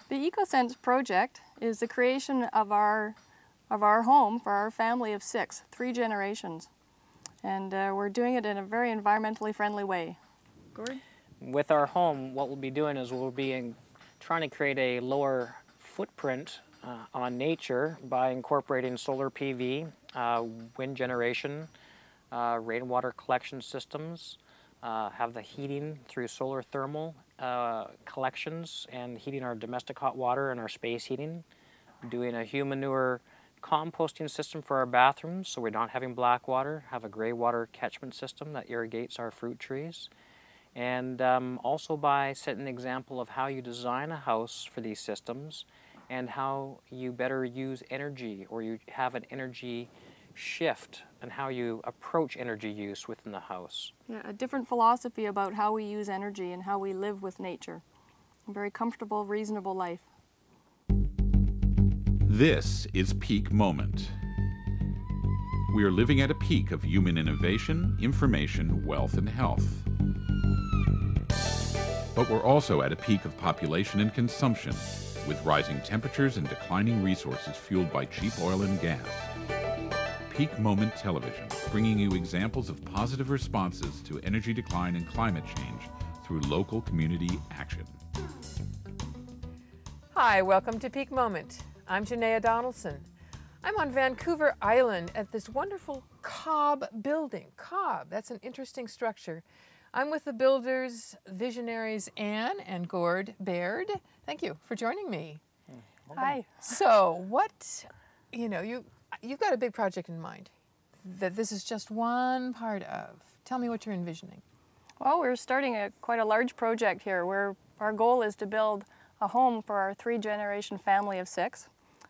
The EcoSense project is the creation of our home for our family of 6, 3 generations. And we're doing it in a very environmentally friendly way. Gord? With our home, what we'll be doing is we'll be trying to create a lower footprint on nature by incorporating solar PV, wind generation, rainwater collection systems, have the heating through solar thermal collections and heating our domestic hot water and our space heating, doing a human manure composting system for our bathrooms so we're not having black water, have a gray water catchment system that irrigates our fruit trees, and also by setting an example of how you design a house for these systems and how you better use energy, or you have an energy shift and how you approach energy use within the house. Yeah, a different philosophy about how we use energy and how we live with nature. A very comfortable, reasonable life. This is Peak Moment. We are living at a peak of human innovation, information, wealth, and health. But we're also at a peak of population and consumption, with rising temperatures and declining resources fueled by cheap oil and gas. Peak Moment Television, bringing you examples of positive responses to energy decline and climate change through local community action. Hi, welcome to Peak Moment. I'm Janaea Donaldson. I'm on Vancouver Island at this wonderful Cobb building. Cobb, that's an interesting structure. I'm with the builders, visionaries Anne and Gord Baird. Thank you for joining me. Hi. So what, you've got a big project in mind that this is just one part of. Tell me what you're envisioning. Well, we're starting quite a large project here where our goal is to build a home for our 3-generation family of 6.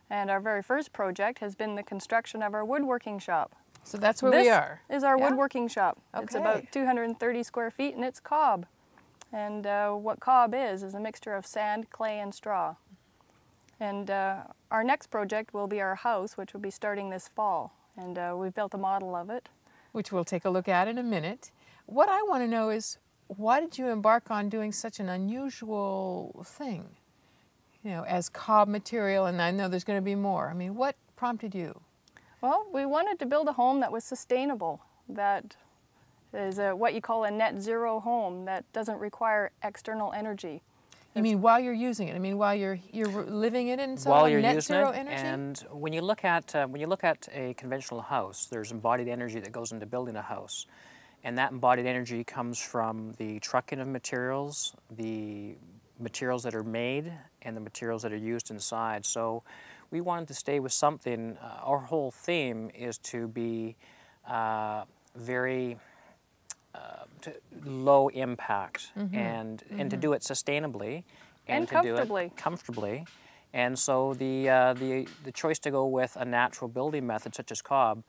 And our very first project has been the construction of our woodworking shop. So that's where we are. This is our woodworking shop. Okay. It's about 230 square feet and it's cob. And what cob is a mixture of sand, clay, and straw. And our next project will be our house, which will be starting this fall. And we've built a model of it. Which we'll take a look at in a minute. What I want to know is, why did you embark on doing such an unusual thing? As cob material, and I know there's going to be more. I mean, what prompted you? Well, we wanted to build a home that was sustainable, that is what you call a net zero home, that doesn't require external energy. You mean while you're using it? I mean while you're living it in while you're net using zero it, energy? and when you look at a conventional house, there's embodied energy that goes into building a house, and that embodied energy comes from the trucking of materials, the materials that are made, and the materials that are used inside. So we wanted to stay with something. Our whole theme is to be very low impact, and to do it sustainably and to do it comfortably. And so the choice to go with a natural building method such as cob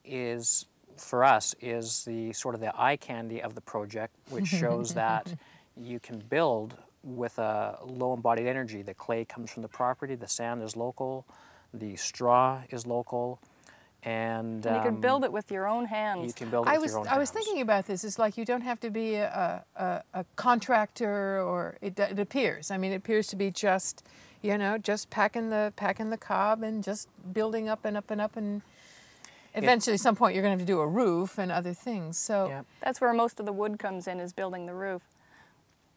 is, for us, is the sort of the eye candy of the project, which shows that you can build with a low embodied energy. The clay comes from the property, the sand is local, the straw is local, and you can build it with your own hands. You can build it with your own hands. I was thinking about this. It's like you don't have to be a contractor, or it appears. I mean, it appears to be just, just packing the cob and just building up and up and up, and eventually at some point you're going to have to do a roof and other things. So that's where most of the wood comes in, is building the roof.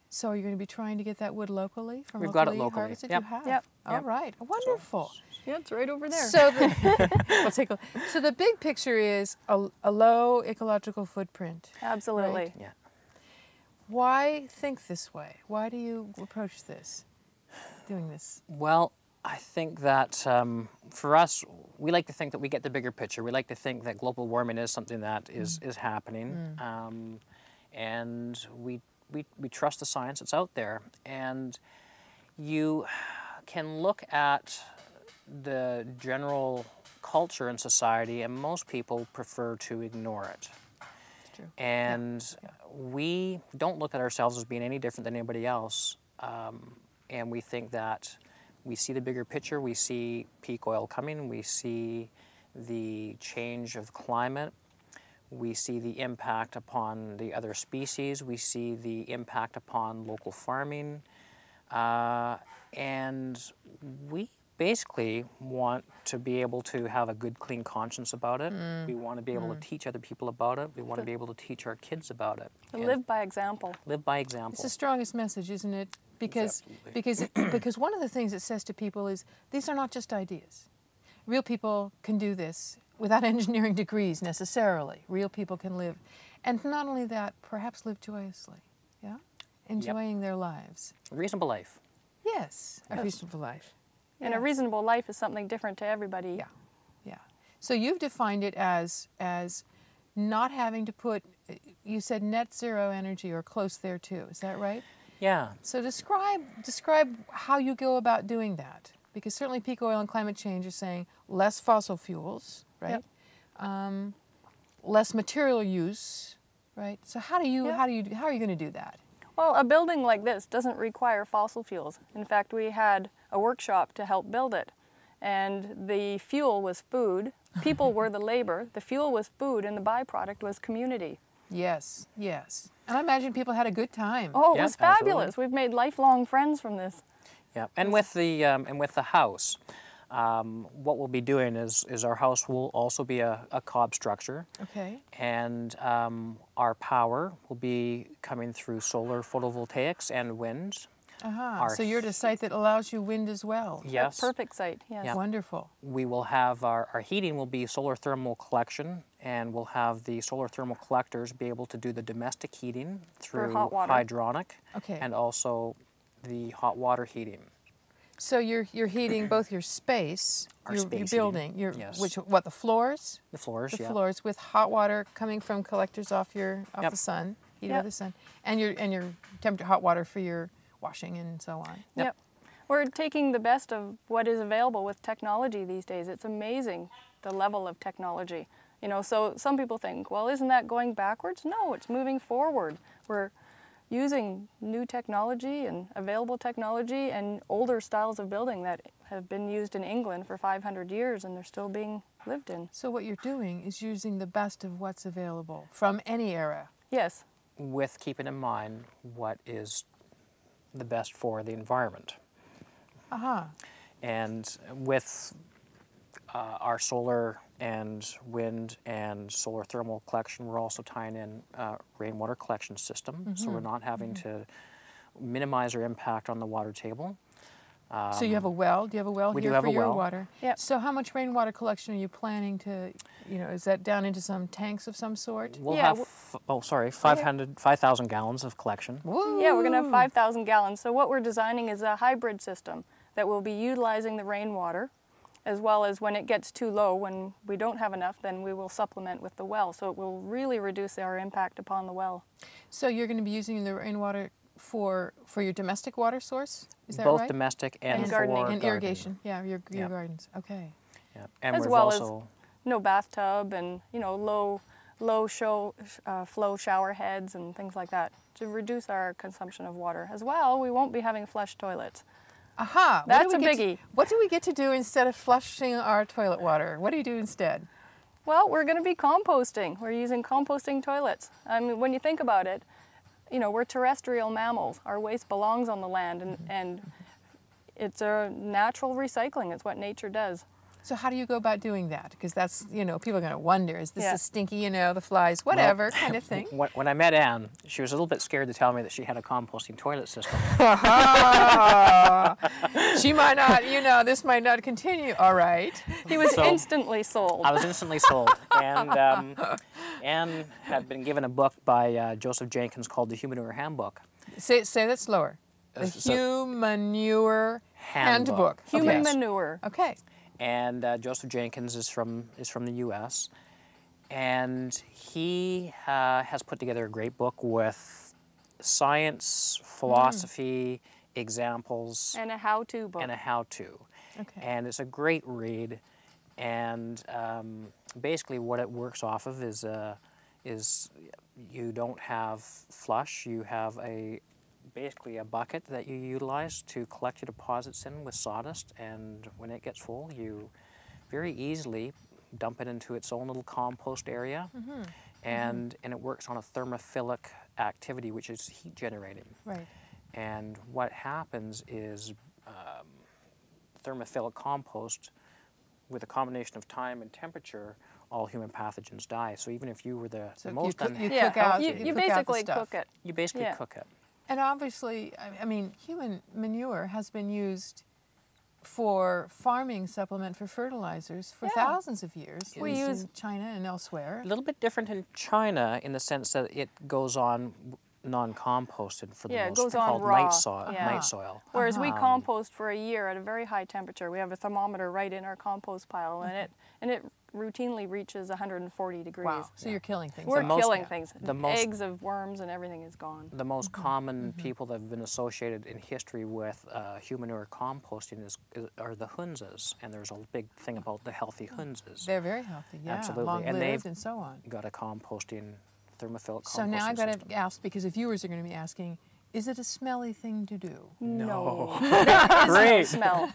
So you're going to be trying to get that wood locally from We've got it locally. harvested? Yep. You have? Yep. All right. Wonderful. Yeah, it's right over there. So we'll take a look. So the big picture is a low ecological footprint. Absolutely. Right? Yeah. Why think this way? Why do you approach this, doing this? Well, I think that for us, we like to think that we get the bigger picture. We like to think that global warming is something that is happening, and we trust the science that's out there. And you can look at the general culture in society, and most people prefer to ignore it. It's true. And we don't look at ourselves as being any different than anybody else, and we think that we see the bigger picture. We see peak oil coming. We see the change of climate. We see the impact upon the other species. We see the impact upon local farming. And we basically want to be able to have a good, clean conscience about it. We want to be able to teach other people about it. We want to be able to teach our kids about it. Live by example. Live by example. It's the strongest message, isn't it? Because one of the things it says to people is these are not just ideas. Real people can do this without engineering degrees necessarily. Real people can live. And not only that, perhaps live joyously, yeah? Enjoying their lives. A reasonable life. Yes, a reasonable life. And a reasonable life is something different to everybody. Yeah, yeah. So you've defined it as not having to put, you said net zero energy or close there too, is that right? Yeah. So describe how you go about doing that. Because certainly peak oil and climate change are saying less fossil fuels, right? Yep. Less material use, right? So how are you going to do that? Well, a building like this doesn't require fossil fuels. In fact, we had a workshop to help build it. And the fuel was food. People were the labor. The fuel was food, and the byproduct was community. Yes, yes. And I imagine people had a good time. Oh, it Yeah, was fabulous. absolutely. We've made lifelong friends from this. Yeah, and with the house, what we'll be doing is our house will also be a cob structure. Okay. And our power will be coming through solar photovoltaics and wind. So you're at a site that allows you wind as well. Yes. Perfect site, yes. Yeah. Wonderful. We will have our heating will be solar thermal collection, and we'll have the solar thermal collectors be able to do the domestic heating through hot water. hydronic, Okay. and also the hot water heating. So you're heating both your space, Our your space building, heating, yes. the floors? The floors, The yeah. floors with hot water coming from collectors off Yep. the sun, heat by Yep. the sun, and your temperature hot water for your washing and so on. Yep. We're taking the best of what is available with technology these days. It's amazing, the level of technology. You know, so some people think, well, isn't that going backwards? No, it's moving forward. We're using new technology and available technology and older styles of building that have been used in England for 500 years, and they're still being lived in. So what you're doing is using the best of what's available from any era. Yes. With keeping in mind what is the best for the environment. And with our solar and wind and solar thermal collection, we're also tying in rainwater collection system, so we're not having to minimize our impact on the water table. So you have a well? Do you have a well we here do have for a your well. water? Yep. So how much rainwater collection are you planning to, is that down into some tanks of some sort? We'll Yeah, have, 5,000 gallons of collection. Woo! Yeah, we're going to have 5,000 gallons. So what we're designing is a hybrid system that will be utilizing the rainwater, as well as when it gets too low, when we don't have enough, then we will supplement with the well. So it will really reduce our impact upon the well. So you're going to be using the rainwater for your domestic water source? Is that Both right? domestic and, And for gardening. And gardening. irrigation, yeah, your Yep. gardens. Okay. Yeah. And As we've well as also no bathtub and, you know, low flow shower heads and things like that to reduce our consumption of water. As well, we won't be having flush toilets. Aha! That's a biggie. What do we get to do instead of flushing our toilet water? What do you do instead? Well, we're going to be composting. We're using composting toilets. I mean, when you think about it, you know, we're terrestrial mammals. Our waste belongs on the land, and it's a natural recycling. It's what nature does. So how do you go about doing that? Because that's, people are going to wonder, is this Yeah. a stinky, the flies, whatever kind of thing? when I met Anne, she was a little bit scared to tell me that she had a composting toilet system. She might not, this might not continue. All right. He was So- instantly sold. I was instantly sold. And Anne had been given a book by Joseph Jenkins called The Humanure Handbook. Say that slower. The So- Humanure Handbook. Human Okay. manure. Okay. And Joseph Jenkins is from the U.S. And he has put together a great book with science, philosophy, examples, And a how-to book. and a how-to. Okay. And it's a great read. And basically, what it works off of is you don't have flush. You have basically a bucket that you utilize to collect your deposits in with sawdust, and when it gets full, you very easily dump it into its own little compost area, and it works on a thermophilic activity, which is heat generating. Right. And what happens is thermophilic compost, with a combination of time and temperature, all human pathogens die. So even if you were the most you Yeah, cook out, you cook out the basically stuff. cook it. you basically Yeah. cook it. And obviously, I mean, human manure has been used for farming supplement for fertilizers for Yeah. thousands of years. We at least use- in China and elsewhere. A little bit different in China in the sense that it goes on non-composted for the Yeah, it most goes on called raw. night soil. Yeah. Night soil. Whereas we compost for a year at a very high temperature. We have a thermometer right in our compost pile, and it routinely reaches 140 degrees. Wow. So you're killing things. We're off. most- killing things. the most- Eggs of worms and everything is gone. The most common people that have been associated in history with human manure composting are the Hunzas, and there's a big thing about the healthy Hunzas. They're very healthy, yeah, Absolutely. And long-lived they've and so on. got a composting, thermophilic composting So now I got system. to ask, because the viewers are going to be asking, is it a smelly thing to do? No. Great. Smell.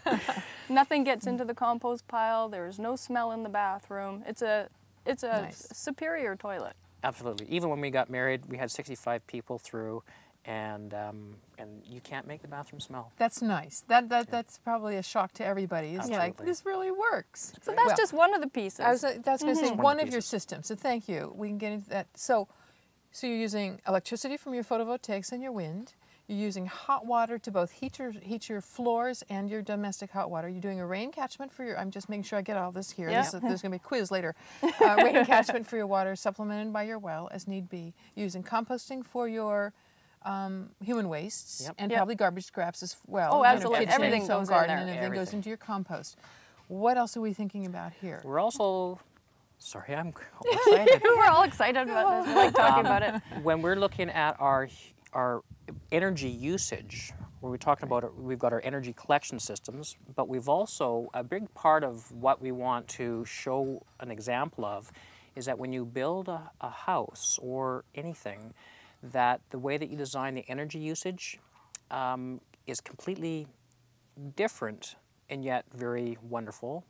Nothing gets into the compost pile. There's no smell in the bathroom. It's a Nice. superior toilet. Absolutely. Even when we got married, we had 65 people through, and you can't make the bathroom smell. That's nice. That's probably a shock to everybody. It's like, Absolutely. this really works. So that's Well, just one of the pieces. that's going to say One of one the of your pieces. systems. So thank you. We can get into that. So you're using electricity from your photovoltaics and your wind. You're using hot water to both heat your floors and your domestic hot water. You're doing a rain catchment for your. I'm just making sure I get all this here. Yeah. There's going to be a quiz later. Rain catchment for your water, supplemented by your well as need be. You're using composting for your human wastes Yep. and Yep. probably garbage scraps as well. Oh, You know, absolutely. kitchen, Everything so goes in garden there. and everything goes Everything. into your compost. What else are we thinking about here? We're also, sorry, I'm all excited. We're all excited about this. We like talking about it. When we're looking at our energy usage, where we're talking about we've got our energy collection systems, but we've also, a big part of what we want to show an example of is that when you build a house or anything, that the way that you design the energy usage is completely different and yet very wonderful.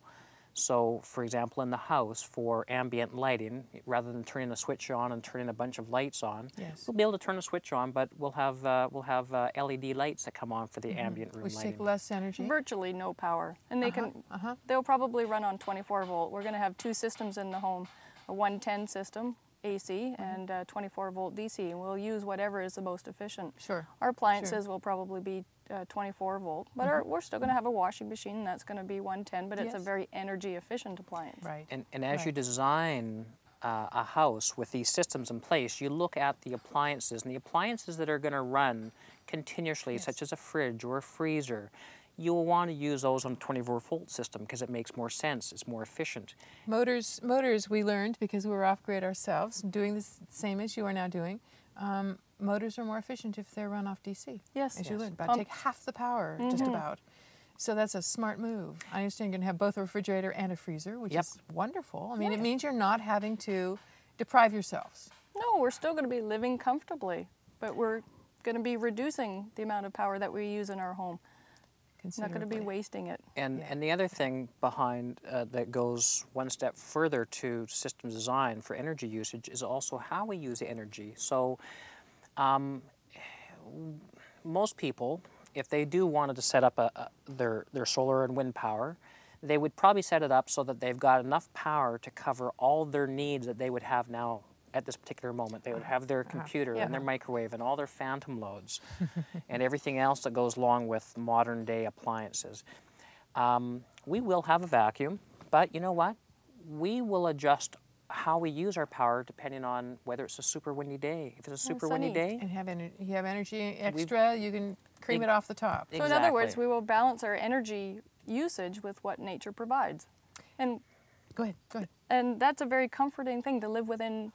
So, for example, in the house, for ambient lighting, rather than turning a switch on and turning a bunch of lights on, Yes. we'll be able to turn a switch on, but we'll have LED lights that come on for the ambient room Which lighting. take less energy. Virtually no power. And they they'll probably run on 24 volt. We're going to have two systems in the home, a 110 system, AC, and a 24 volt DC. And we'll use whatever is the most efficient. Sure. Our appliances will probably be 24 volt, but we're still going to have a washing machine, and that's going to be 110, but it's a Yes. very energy efficient appliance. Right. And as you Right. design a house with these systems in place, you look at the appliances, and the appliances that are going to run continuously, Yes. such as a fridge or a freezer, you'll want to use those on a 24 volt system because it makes more sense, it's more efficient. Motors, we learned because we were off-grid ourselves, doing the same as you are now doing. Motors are more efficient if they're run off DC. Yes. As you Yes. learned, about take half the power, just about. So that's a smart move. I understand you're going to have both a refrigerator and a freezer, which Yep. is wonderful. I mean, it means you're not having to deprive yourselves. No, we're still going to be living comfortably, but we're going to be reducing the amount of power that we use in our home. Not going to be considerably. wasting it. And, Yeah. and the other thing behind that goes one step further to system design for energy usage is also how we use the energy. So most people, if they do wanted to set up their solar and wind power, they would probably set it up so that they've got enough power to cover all their needs that they would have now at this particular moment. They would have their computer and their microwave and all their phantom loads and everything else that goes along with modern day appliances. We will have a vacuum, but you know what? We will adjust how we use our power depending on whether it's a super windy day. If it's a super windy sunny. day, And you have energy extra, you can cream it off the top. So in other words, Exactly. we will balance our energy usage with what nature provides. And Go ahead, go ahead. and that's a very comforting thing, to live within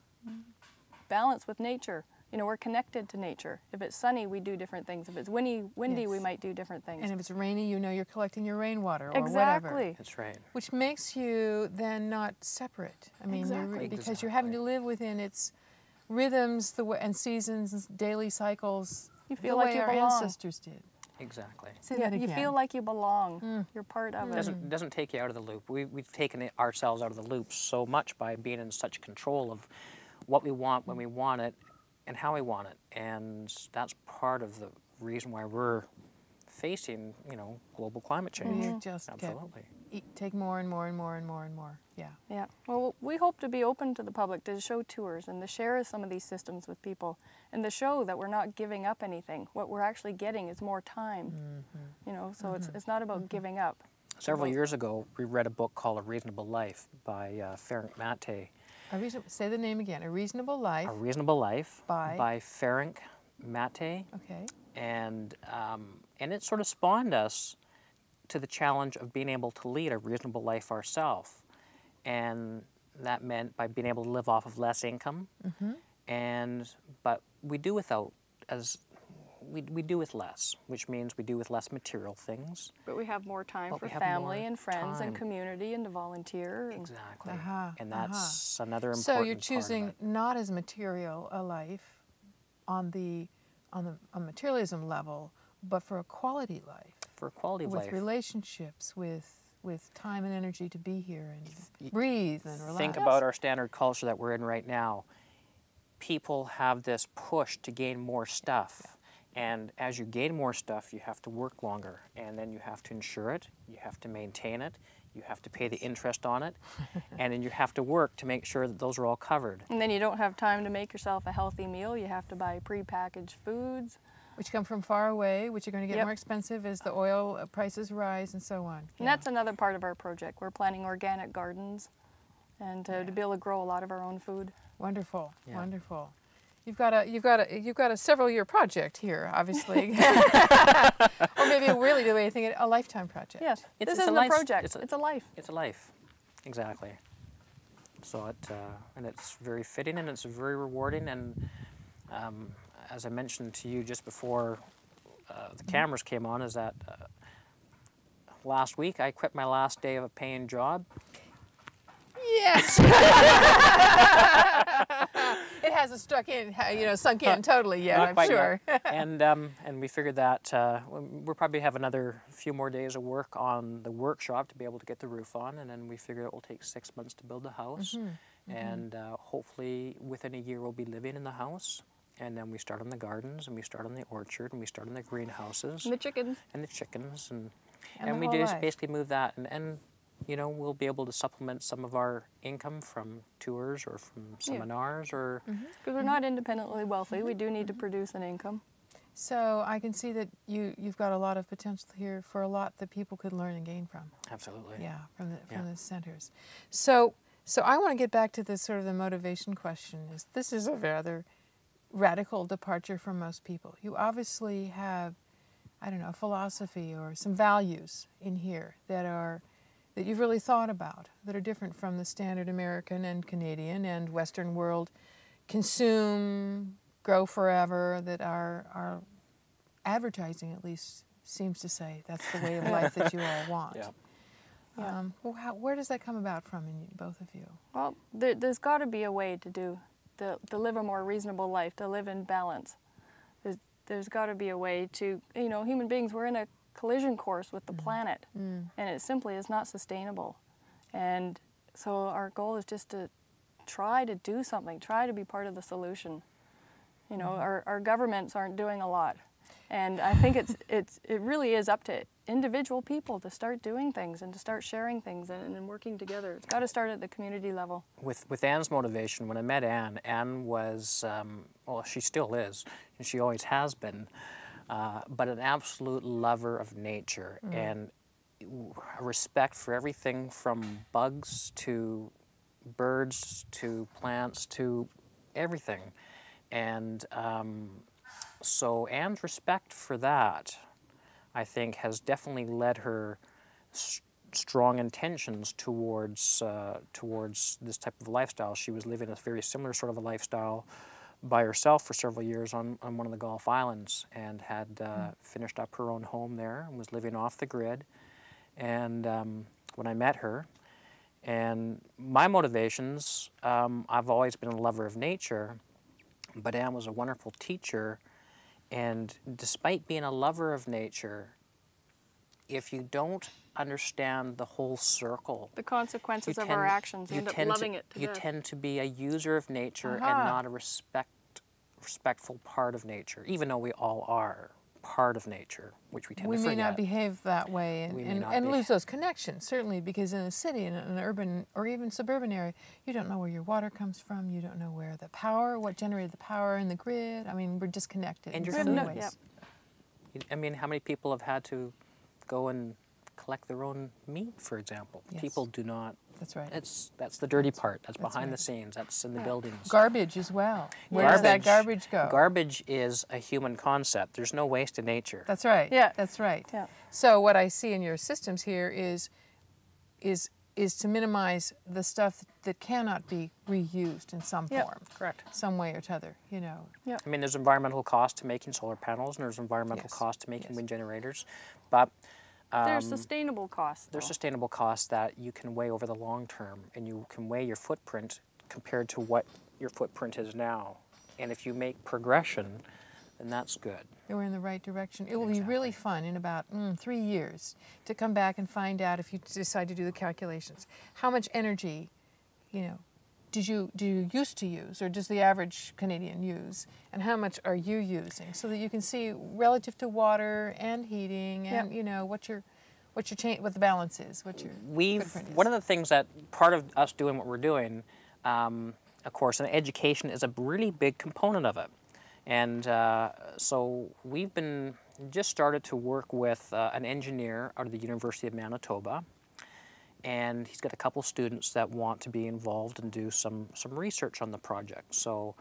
balance with nature. You know, we're connected to nature. If it's sunny, we do different things. If it's windy, we Yes. might do different things. And if it's rainy, you know you're collecting your rainwater or Exactly. whatever. that's right. Which makes you then not separate. I mean, Exactly. because you're having to live within its rhythms and seasons and daily cycles. You feel the like way you our belong. ancestors did. Exactly. Say Yeah, that you again. feel like you belong. You're part of it. It doesn't take you out of the loop. We've taken ourselves out of the loop so much by being in such control of what we want, when we want it, and how we want it. And that's part of the reason why we're facing, global climate change. You just Absolutely. take more and more and more and more and more. Yeah. Yeah. Well, we hope to be open to the public, to show tours and to share some of these systems with people, and to show that we're not giving up anything. What we're actually getting is more time. So it's not about giving up. Several years ago, we read a book called A Reasonable Life by Ferenc Maté. Say the name again. A Reasonable Life. A Reasonable Life by Ferenc Maté. Okay. And it sort of spawned us to the challenge of being able to lead a reasonable life ourselves. And that meant by being able to live off of less income. But we do with less, which means we do with less material things. But we have more time for family and friends and community and to volunteer. Exactly. And that's another important So you're part choosing of it. not as material a life on a materialism level, but for a quality life. For a quality with life. Relationships, with time and energy to be here and breathe and relax. Think about our standard culture that we're in right now. People have this push to gain more stuff. And as you gain more stuff, you have to work longer. And then you have to insure it, you have to maintain it, you have to pay the interest on it, and then you have to work to make sure that those are all covered. And then you don't have time to make yourself a healthy meal. You have to buy prepackaged foods. Which come from far away, which are going to get more expensive as the oil prices rise and so on. And that's another part of our project. We're planting organic gardens and to be able to grow a lot of our own food. Wonderful, Yeah. Wonderful. You've got a several-year project here, obviously, or maybe really the way you think it, a lifetime project. Yes, It's this a isn't life- a project. it's a- It's a life. It's a life, exactly. So and it's very fitting and it's very rewarding. And as I mentioned to you just before the cameras came on, is that last week I quit my last day of a paying job. Yes. It hasn't sunk in totally yet, Not I'm quite sure. yet. And we figured that we'll probably have another few more days of work on the workshop to be able to get the roof on, and then we figure it will take 6 months to build the house, and hopefully within a year we'll be living in the house, and then we start on the gardens, and we start on the orchard, and we start on the greenhouses. And the chickens. And the chickens, and the we whole just life. basically move that, and we'll be able to supplement some of our income from tours or from seminars or... Because we're not independently wealthy. We do need to produce an income. So I can see that you've got a lot of potential here for a lot that people could learn and gain from. Absolutely. Yeah, from the centers. So I want to get back to this sort of the motivation question. This is a rather radical departure from most people. You obviously have, I don't know, a philosophy or some values in here that you've really thought about, that are different from the standard American and Canadian and Western world consume, grow forever, that our advertising at least seems to say that's the way of life that you all want. Where does that come about from in both of you? Well, there's got to be a way to live a more reasonable life, to live in balance. There's got to be a way to, human beings, we're in a collision course with the planet, and it simply is not sustainable. And so our goal is just to try to do something, try to be part of the solution. Our governments aren't doing a lot, and I think it really is up to individual people to start doing things and to start sharing things and working together. It's got to start at the community level. With Anne's motivation, when I met Anne was, she still is, and she always has been, but an absolute lover of nature and a respect for everything from bugs to birds to plants to everything. And so Anne's respect for that, I think, has definitely led her strong intentions towards this type of lifestyle. She was living a very similar sort of a lifestyle by herself for several years on one of the Gulf Islands, and had finished up her own home there and was living off the grid. And when I met her, and my motivations, I've always been a lover of nature, but Anne was a wonderful teacher. And despite being a lover of nature, if you don't understand the whole circle, The consequences of our actions, you end up loving it to You death. tend to be a user of nature and not a respectful part of nature, even though we all are part of nature, which we tend We to may forget. not behave that way We may and, not and be. lose those connections, certainly, because in a city, in an urban or even suburban area, you don't know where your water comes from, you don't know where the power, what generated the power in the grid. I mean, we're disconnected And in you're so many food. ways. I mean, how many people have had to go and collect their own meat, for example? Yes. People do not. That's right. That's the dirty part. That's That's behind right. the scenes. That's in the buildings. Garbage as well. Where does that garbage go? Garbage is a human concept. There's no waste in nature. That's right. Yeah. That's right. Yeah. So what I see in your systems here is to minimize the stuff that cannot be reused in some Yep. form, Correct. some way or t'other, you know. I mean, there's environmental cost to making solar panels, and there's environmental Yes. cost to making Yes. wind generators, but There's sustainable costs. there's though. sustainable costs that you can weigh over the long term, and you can weigh your footprint compared to what your footprint is now. And if you make progression, then that's good. We're in the right direction. It will be really fun in about 3 years to come back and find out, if you decide to do the calculations, how much energy, you know, do you used to use, or does the average Canadian use, and how much are you using, so that you can see relative to water and heating, and you know what the balance is, what your footprint is. One of the things that part of us doing what we're doing, of course, and education is a really big component of it. And so we've just started to work with an engineer out of the University of Manitoba, and he's got a couple students that want to be involved and do some research on the project. So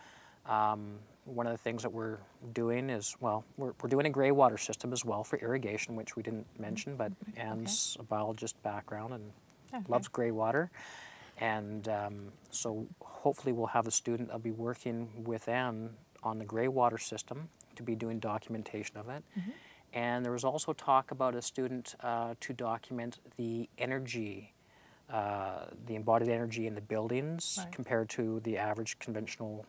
one of the things that we're doing is, well, we're doing a grey water system as well for irrigation, which we didn't mention, but Anne's a biologist background and loves grey water. And so hopefully we'll have a student that'll be working with Anne on the grey water system to be doing documentation of it. And there was also talk about a student to document the energy, the embodied energy in the buildings compared to the average conventional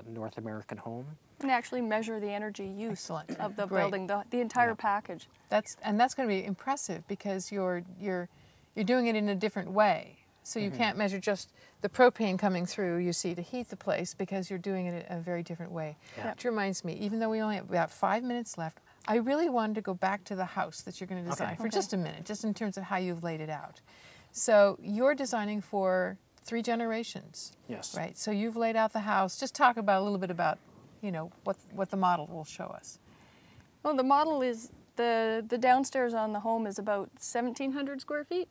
North American home. And actually measure the energy use Excellent. of the Great. building, the entire package. That's going to be impressive, because you're doing it in a different way. So you can't measure just the propane coming through, you see, to heat the place, because you're doing it in a very different way. Which reminds me, even though we only have about 5 minutes left, I really wanted to go back to the house that you're going to design for just a minute, just in terms of how you've laid it out. So you're designing for 3 generations. Yes. Right. So you've laid out the house. Just talk about a little bit about, you know, what the model will show us. Well, the model is, the downstairs on the home is about 1,700 square feet.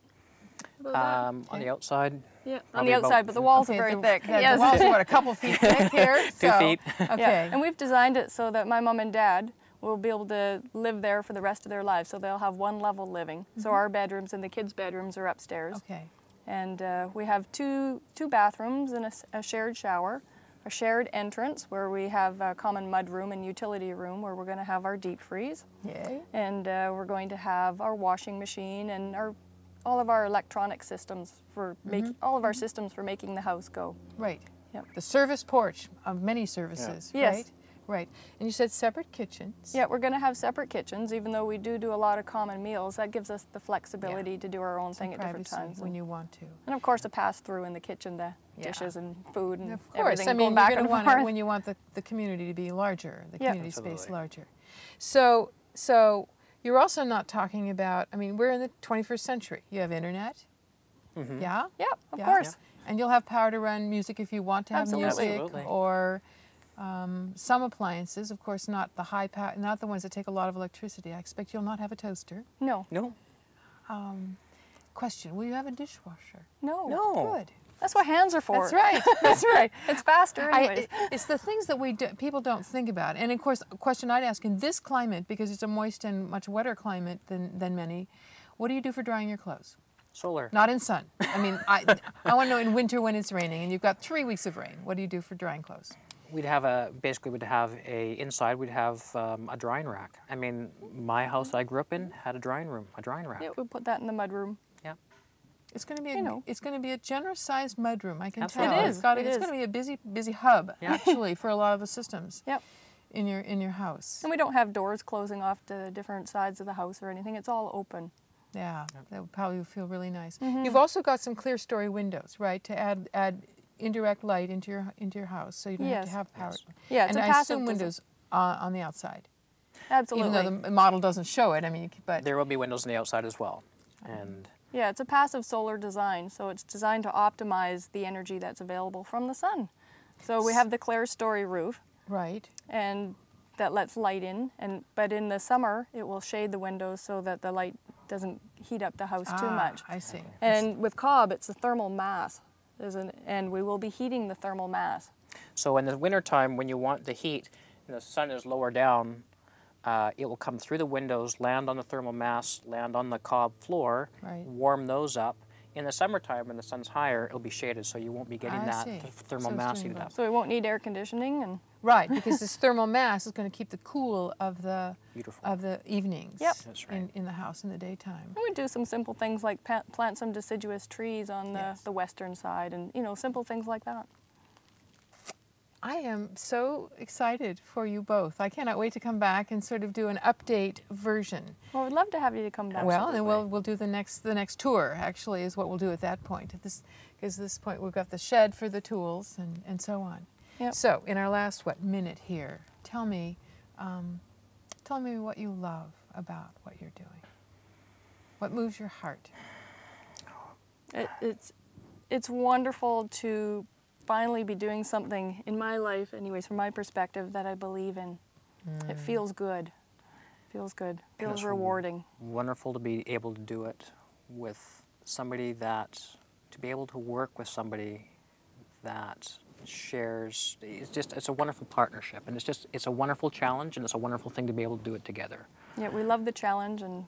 About that. On the outside, Yeah, on probably the about- outside, but the walls are very thick. The walls are what, a couple feet thick here? 2 feet. Okay. Yeah, and we've designed it so that my mom and dad will be able to live there for the rest of their lives. So they'll have one level living. So our bedrooms and the kids' bedrooms are upstairs. Okay. And we have two bathrooms and a shared shower, a shared entrance where we have a common mud room and utility room where we're going to have our deep freeze. Yay. And we're going to have our washing machine and all of our electronic systems for all of our systems for making the house go. Right. Yep. The service porch of many services, Yes. right? Right. And you said separate kitchens. Yeah, we're going to have separate kitchens, even though we do a lot of common meals. That gives us the flexibility to do our own thing at different Privacy times. when you want to. And of course, a pass-through in the kitchen, the dishes and food and Of course. everything I mean, going back you're and going to want it forth. when you want the community to be larger, the Yeah. community space Absolutely. larger. So you're also not talking about, I mean, we're in the 21st century. You have internet. Yeah? Yeah, of Yeah. course. And you'll have power to run music if you want to have Absolutely. music, Absolutely. or some appliances, of course, not the high power, not the ones that take a lot of electricity. I expect you'll not have a toaster. No, No. Question: will you have a dishwasher? no. No. Good. That's what hands are for. That's right. That's right. It's faster anyways. It's the things that people don't think about. And of course, a question I'd ask in this climate, because it's a moist and much wetter climate than many, what do you do for drying your clothes? Solar. Not in sun. I mean, I want to know in winter when it's raining and you've got 3 weeks of rain. What do you do for drying clothes? We'd have inside we'd have a drying rack. I mean, my house I grew up in had a drying rack. Yeah, we put that in the mud room. Yeah. It's going to be You know. a generous-sized mudroom. I can Absolutely. tell. It is. It's It is. going to be a busy hub actually for a lot of the systems. Yep. In your house. And we don't have doors closing off to different sides of the house or anything. It's all open. Yeah, that would probably feel really nice. You've also got some clear story windows, right, to add indirect light into your house, so you don't have to Yes. have power. Yeah, it's and a I passive assume design. windows on the outside. Absolutely. Even though the model doesn't show it, I mean, but There will be windows on the outside as well. And Yeah, it's a passive solar design, so it's designed to optimize the energy that's available from the sun. So we have the clear-story roof, right. and that lets light in, but in the summer it will shade the windows so that the light doesn't heat up the house too much. I see. And with cob, it's a thermal mass, and we will be heating the thermal mass. so in the wintertime, when you want the heat and the sun is lower down, it will come through the windows, land on the thermal mass, land on the cob floor, Right. warm those up. In the summertime, when the sun's higher, it'll be shaded, so you won't be getting I that see. thermal So it's mass doing heated both. up. So we won't need air conditioning, and Right, because this thermal mass is going to keep the cool of the Beautiful. evenings Yep. That's right. in the house in the daytime. we would do some simple things like plant some deciduous trees on Yes. the western side, and simple things like that. I am so excited for you both. I cannot wait to come back and sort of do an update version. Well, we'd love to have you to come back. Well, then Absolutely. we'll do the next tour. Actually, is what we'll do at that point. Because this point we've got the shed for the tools and so on. Yep. So in our last minute here, tell me what you love about what you're doing. What moves your heart? It's wonderful to finally be doing something in my life, anyways, from my perspective, that I believe in. It feels good. Feels good. And Feels it's rewarding. Wonderful to be able to do it with somebody to be able to work with somebody that shares, it's a wonderful partnership, and it's a wonderful challenge, and it's a wonderful thing to be able to do it together. Yeah, we love the challenge, and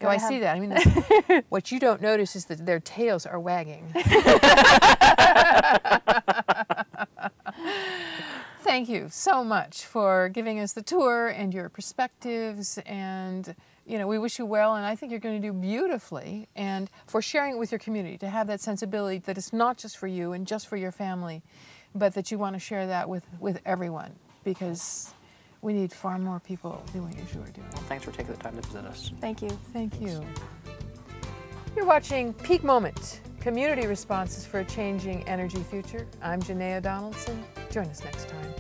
Oh, I see that. I mean, what you don't notice is that their tails are wagging. Thank you so much for giving us the tour and your perspectives, and we wish you well, and I think you're going to do beautifully, and for sharing it with your community, to have that sensibility that it's not just for you and just for your family, but that you want to share that with everyone, because we need far more people doing as you are doing. Well, thanks for taking the time to visit us. thank you. Thank you. You're watching Peak Moment, Community Responses for a Changing Energy Future. I'm Janaea Donaldson. Join us next time.